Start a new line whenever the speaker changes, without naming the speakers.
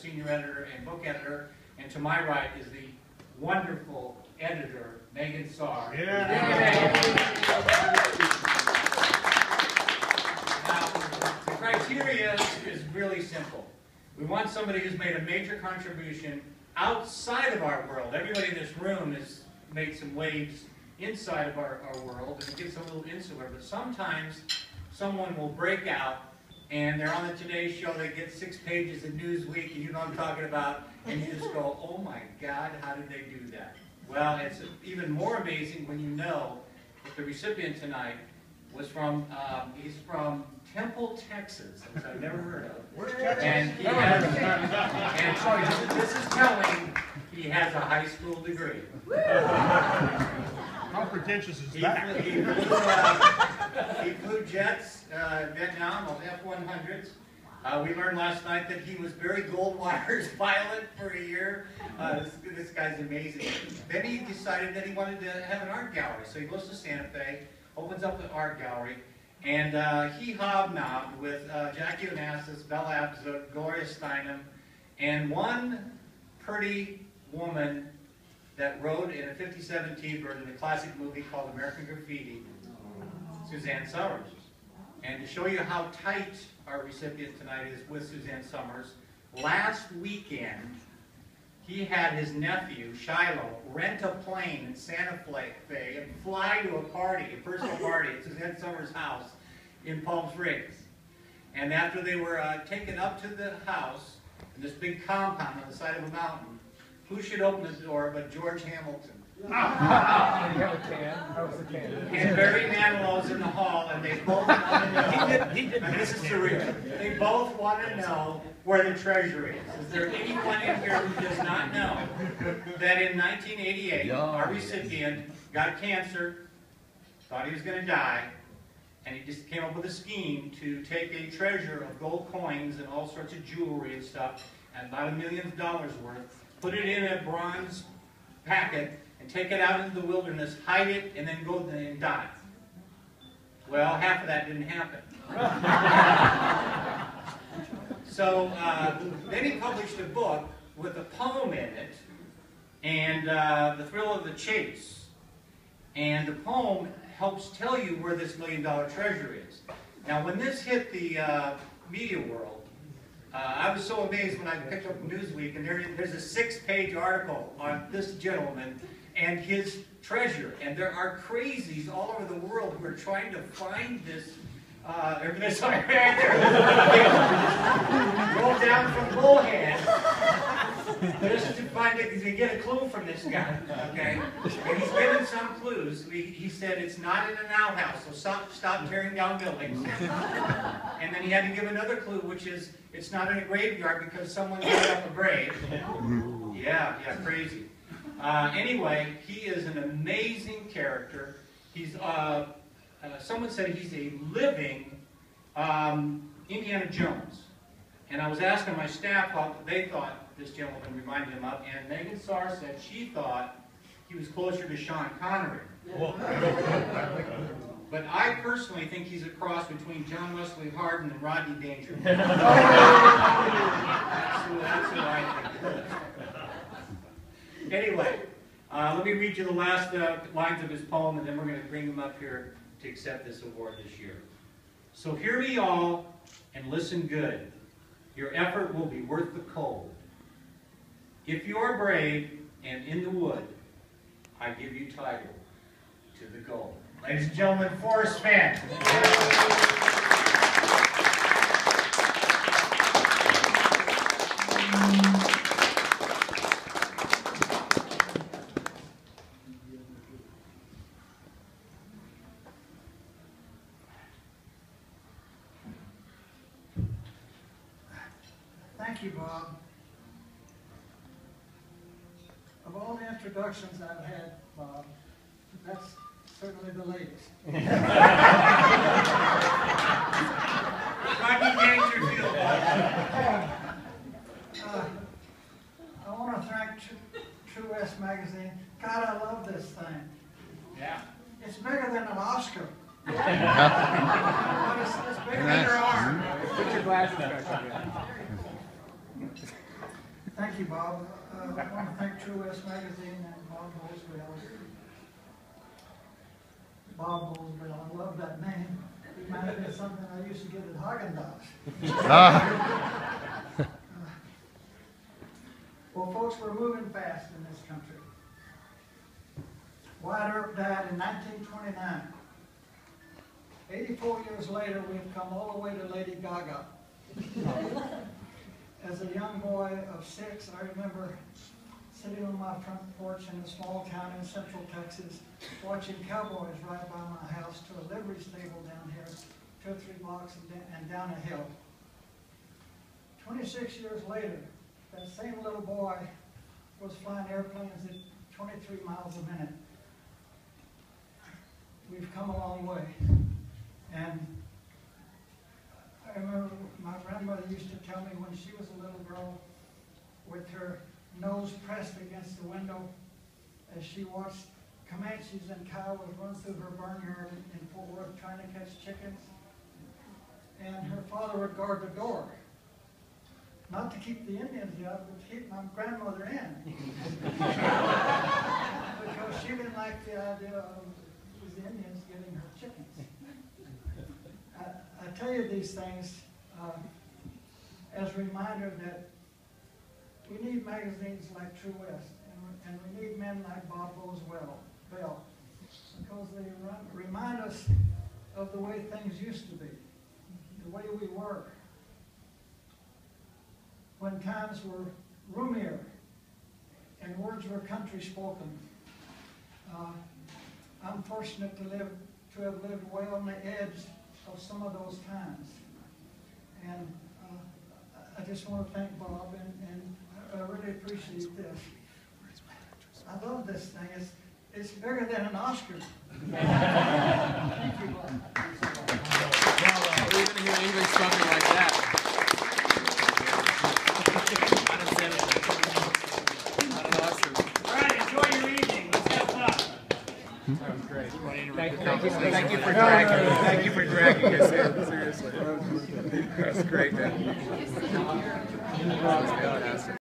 senior editor and book editor, and to my right is the wonderful editor, Megan Sarr.
Yeah.
Now, the criteria is really simple. We want somebody who's made a major contribution outside of our world. Everybody in this room has made some waves inside of our world, and it gets a little insular, but sometimes someone will break out and they're on the Today Show, they get 6 pages of Newsweek, and you know what I'm talking about, and you just go, oh my God, how did they do that? Well, it's even more amazing when you know that the recipient tonight was from, he's from Temple, Texas, which I've never heard of. And he has, and this is telling, he has a high school degree.
How pretentious is that?
He flew jets, Vietnam, on F-100s. We learned last night that he was Barry Goldwater's pilot for a year. This guy's amazing. Then he decided that he wanted to have an art gallery. So he goes to Santa Fe, opens up the art gallery, and he hobnobbed with Jackie Onassis, Bella Abzug, Gloria Steinem, and one pretty woman that rode in a 57 T-Bird in a classic movie called American Graffiti, Suzanne Summers. And to show you how tight our recipient tonight is with Suzanne Summers, last weekend he had his nephew, Shiloh, rent a plane in Santa Fe and fly to a party, a personal party at Suzanne Summers' house in Palm Springs. And after they were taken up to the house, in this big compound on the side of a mountain, who should open the door but George Hamilton? And Barry Manilow's in the hall, and they both want to know. This is surreal. They both want to know where the treasure is. Is there anyone in here who does not know that in 1988, our recipient got cancer, thought he was going to die, and he just came up with a scheme to take a treasure of gold coins and all sorts of jewelry and stuff, and about $1 million worth, put it in a bronze packet, and take it out into the wilderness, hide it, and then go and die. Well, half of that didn't happen. So then he published a book with a poem in it, and The Thrill of the Chase. And the poem helps tell you where this $1 million treasure is. Now, when this hit the media world, I was so amazed when I picked up Newsweek, and there's a 6-page article on this gentleman and his treasure. And there are crazies all over the world who are trying to find this. Everybody's right there. Roll down from Bullhead just to find it, to get a clue from this guy. Okay, and he's given some clues. He said it's not in an outhouse, so stop tearing down buildings. And then he had to give another clue, which is it's not in a graveyard because someone dug up a grave. Yeah, crazy. Anyway, he is an amazing character. He's someone said he's a living Indiana Jones. And I was asking my staff what they thought this gentleman reminded him of, and Megan Sarr said she thought he was closer to Sean Connery. But I personally think he's a cross between John Wesley Hardin and Rodney Dangerfield. That's who I think. Anyway, let me read you the last lines of his poem, and then we're going to bring him up here to accept this award this year. So hear me all and listen good. Your effort will be worth the cold. If you are brave and in the wood, I give you title to the gold. Ladies and gentlemen, Forrest Fenn.
Thank you, Bob. Of all the introductions I've had, Bob, that's certainly the latest.
Rodney Dangerfield.
I want to thank True West Magazine. God, I love this thing.
Yeah.
It's bigger than an Oscar. But it's bigger than
Nice.
your arm.
Put your glasses back on.
Thank you, Bob. I want to thank True West Magazine and Bob Bowlesville. Bob Bowlesville, I love that name. It reminds me of something I used to get at Haagen-Dazs. Well, folks, we're moving fast in this country. Wyatt Earp died in 1929. 84 years later, we've come all the way to Lady Gaga. As a young boy of 6, I remember sitting on my front porch in a small town in central Texas, watching cowboys ride by my house to a livery stable down here, 2 or 3 blocks and down a hill. 26 years later, that same little boy was flying airplanes at 23 miles a minute. We've come a long way. And I remember my grandmother used to tell me when she was a little girl, with her nose pressed against the window, as she watched Comanches and Kiowas run through her barnyard in Fort Worth trying to catch chickens. And her father would guard the door. Not to keep the Indians out, but to keep my grandmother in. Because she didn't like the idea of the Indians getting her chickens. I tell you these things as a reminder that we need magazines like True West, and we need men like Bob Bowlesville, because they remind us of the way things used to be, the way we were, when times were roomier and words were country spoken. I'm fortunate to have lived way on the edge of some of those times. And I just want to thank Bob, and I really appreciate this. I love this thing. It's bigger than an Oscar. Thank you, Bob.
We're going to hear English spoken like that.
All right, enjoy your evening. Let's have fun.
That was great. Thank you for dragging. Thank you for dragging us in. Seriously, that was great, man. That was fantastic.